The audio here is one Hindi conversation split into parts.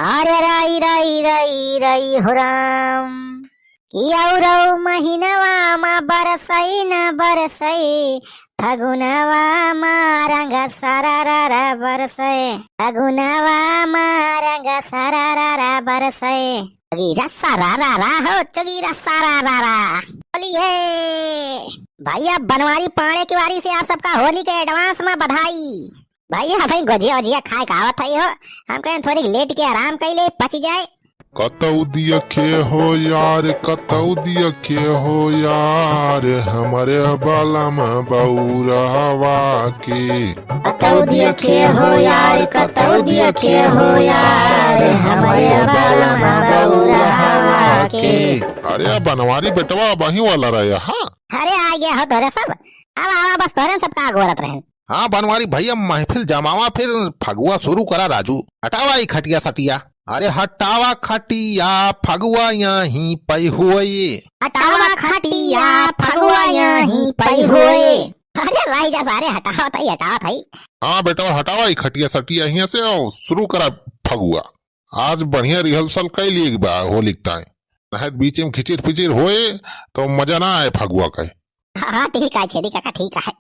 अरे रई रई रई रई हो राम किया महीनवा मा बरसई न बरसई फगुनवा मा रंग सरारा बरसई फगुनवा मा रंग सरारा बरसई चगीरा सरारा हो चगीरा सरारा बोलिए भैया बनवारी पाने की वारी से आप सबका होली के एडवांस में बधाई। भैया भाई गुजिया उजिया खाए खावत है हो, हम कहें थोड़ी लेट के आराम कर ले पच जाए। कतौ दियखे हो यार कतौ दियखे हो यार हमारे बाला में बउरहवा के कतौ दियखे हो यार कतौ दियखे हो यार हमारे बाला में बउरहवा के। अरे बनवारी बेटवा वही वाला रहे। हाँ अरे आ गया हो तोरे सब, अब आवा बस तोरे सबका गोरत रहे। हाँ बनवारी भैया महफिल जमावा फिर फगुआ शुरू करा राजू। हटावा ही खटिया सटिया। अरे हटावा खटिया फगुआ यहीं पई हुए। हटावा खटिया फगुआ यहीं पई हुए। अरे भाई जा सारे हटावा थाई। हाँ बेटा हटावा ही खटिया सटिया यहाँ से शुरू करा फगुआ। आज बढ़िया रिहर्सल कर लिए बा होली ताए नहत बीच में खिचिर पिचिर होए तो मजा ना आए फगुआ का। हाँ ठीक है छेदी काका ठीक है।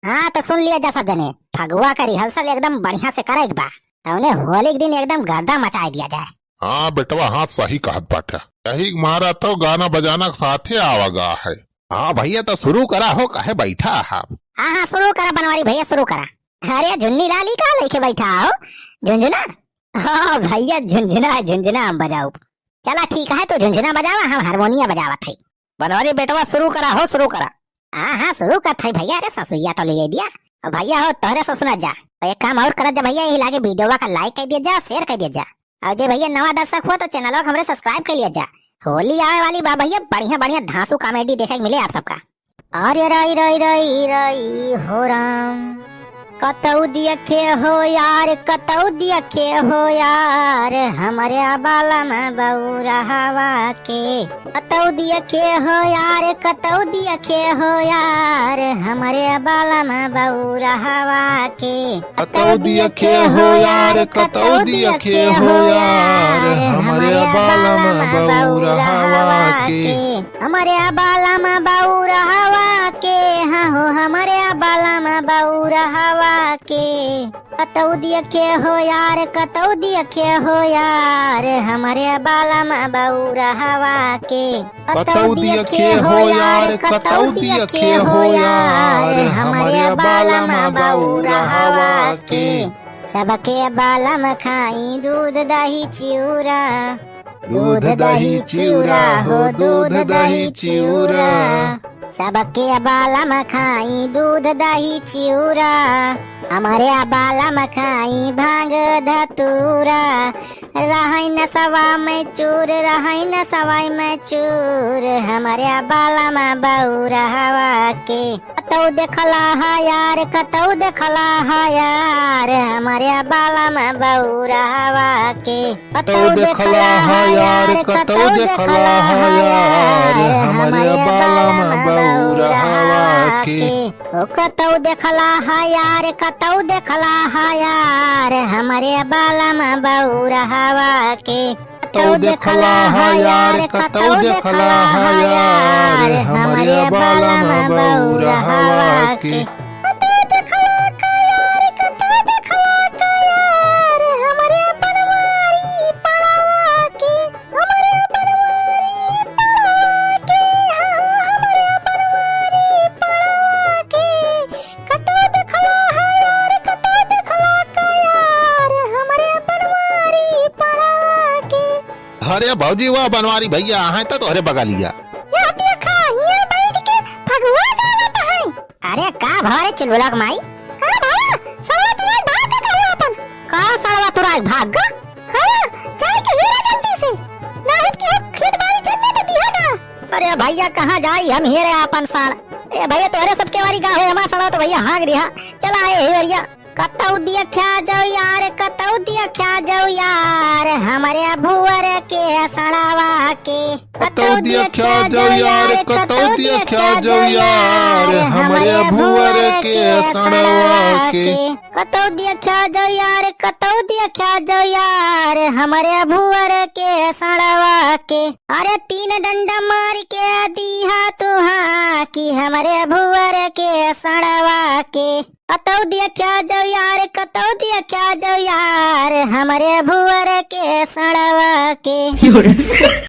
हाँ तो सुन लिया जा सब जने, फगुआ का रिहर्सल एकदम बढ़िया से करे बा, उन्हें होली के दिन एकदम गर्दा मचा दिया जाए। हाँ बेटवा हाँ सही कहत बाटा, यही मारा तो गाना बजाना साथे आवागा है। हाँ भैया तो शुरू करा हो काहे बैठा है। हाँ शुरू करा बनवारी भैया शुरू करा। अरे झुन्नी लाली कहाँ लेके बैठा हो झुंझुना। हाँ भैया झुंझुना हम बजाऊ। चला ठीक है तो झुंझुना बजावा हम हारमोनिया बजावा थे। बनवारी बेटवा शुरू करा हो शुरू करा। हाँ शुरू कर थे भैया। अरे ससुइया तो ले दिया भैया हो तोहरे से सुना जा। एक काम और कर जा भैया, यही लागे वीडियो का लाइक कर दिया जा शेयर कर दिया जा। और जो भैया नवा दर्शक हुआ तो चैनल को हमरे सब्सक्राइब कर लिया जा। होली आने वाली बा भैया, बढ़िया बढ़िया धांसू कॉमेडी देखने को मिले आप सबका। अरे रई रई रई रई हो राम कतौ दियखे हो यार कतौ दियखे हो यार हमारे बाला में बउरहवा के। कतौ दियखे हो यार कतौ दियखे हो यार हमारे बाला में बउरहवा के। कतौ दियखे हो यार कतौ दियखे हो यार हमारे बाला में बउरहवा के। हमारे बाला में बउरहवा के। हाँ हो हमारे बाला में बउरहवा के। कतौ दियखे हो यार कतौ दियखे हो यार हमारे बाला में बउरहवा के। कतौ दियखे हो यार कतौ दियखे हो यार हमारे बाला में बउरहवा के। सबके बाला में खाई दूध दही चिउरा। दूध दही चिउरा हो दूध दही चिउरा। सबके बाला में खाई दूध दही चिउरा हमारे बाला में खाई भांग धतूरा। रहै न सवा में चूर रहै न सवाई में चूर हमारे बाला में बउरहवा के। कतौ देखला है यार कतौ देखला है यार हमारे बाला में बउरहवा के। कतौ देखला है यार कतौ देखला है यार हमारे बाला में बउरहवा के। कतौ देखला है यार कतौ देखला है यार हमारे बाला में बउरहवा के। कतौ देखला है यार कतौ देखला है यार हमारे बाला में बउरहवा के। अरे भौजी वाह बनवारी भैया है तो अरे बगा लिया। अरे का भारे चिलबुलक माई का भावा सवा तुराई भाग का करवा अपन का सड़वा तुराई भाग गा। हां चल के हीरा जल्दी से नाहित के खेत बाड़ी चलने दे दिया ना। अरे भैया कहां जाई हम हीरे अपन साल। ए भैया तोरे सबके वारी का होए हमार सड़वा तो भैया हाग रिहा। चला ए हेवरिया कतौ दिया ख्या जाओ यार कतौ दिया ख्या जाओ यार हमारे भुवर के सड़ावा के कतौ देखा जाओ यार, कतौ देखा जाओ यार, हमरे भुवर के सड़वा के। कतौ देखा जाओ यार, कतौ देखा जाओ यार, हमरे भुवर के सड़वा के। अरे 3 डंडा मार के दीहा तुहा कि हमरे भुवर के सड़वा के। कतौ देखा जाओ यार, कतौ देखा जाओ यार, हमरे भुवर के सड़वा के।